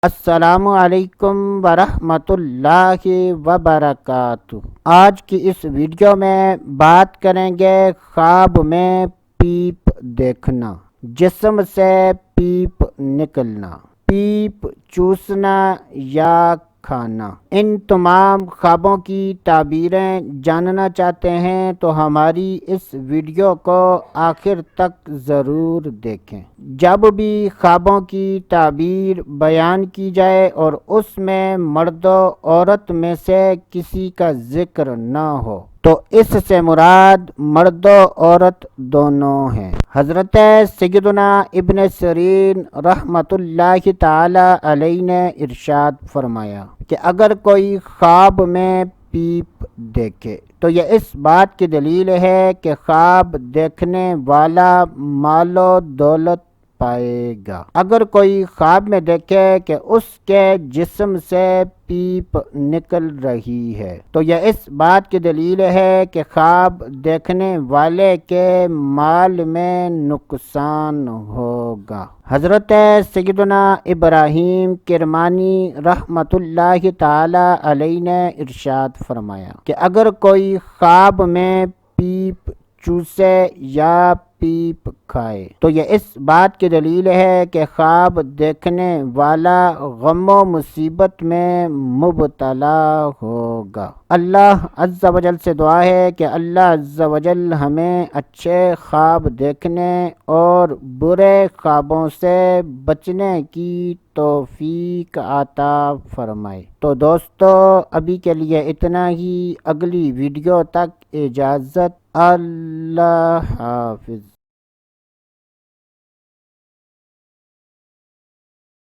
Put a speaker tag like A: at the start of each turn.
A: السلام علیکم ورحمۃ اللہ وبرکاتہ۔ آج کی اس ویڈیو میں بات کریں گے خواب میں پیپ دیکھنا، جسم سے پیپ نکلنا، پیپ چوسنا یا کھانا۔ ان تمام خوابوں کی تعبیریں جاننا چاہتے ہیں تو ہماری اس ویڈیو کو آخر تک ضرور دیکھیں۔ جب بھی خوابوں کی تعبیر بیان کی جائے اور اس میں مرد و عورت میں سے کسی کا ذکر نہ ہو تو اس سے مراد مرد و عورت دونوں ہیں۔ حضرت سیدنا ابن سیرین رحمۃ اللہ تعالی علیہ نے ارشاد فرمایا کہ اگر کوئی خواب میں پیپ دیکھے تو یہ اس بات کی دلیل ہے کہ خواب دیکھنے والا مال و دولت پائے گا۔ اگر کوئی خواب میں دیکھے کہ اس کے جسم سے پیپ نکل رہی ہے تو یہ اس بات کی دلیل ہے کہ خواب دیکھنے والے کے مال میں نقصان ہوگا۔ حضرت سیدنا ابراہیم کرمانی رحمۃ اللہ تعالی علیہ نے ارشاد فرمایا کہ اگر کوئی خواب میں پیپ چوسے یا پیپ کھائے تو یہ اس بات کی دلیل ہے کہ خواب دیکھنے والا غم و مصیبت میں مبتلا ہوگا۔ اللہ عز و جل سے دعا ہے کہ اللہ عز و جل ہمیں اچھے خواب دیکھنے اور برے خوابوں سے بچنے کی توفیق عطا فرمائے۔ تو دوستو ابھی کے لیے اتنا ہی، اگلی ویڈیو تک اجازت، اللہ حافظ۔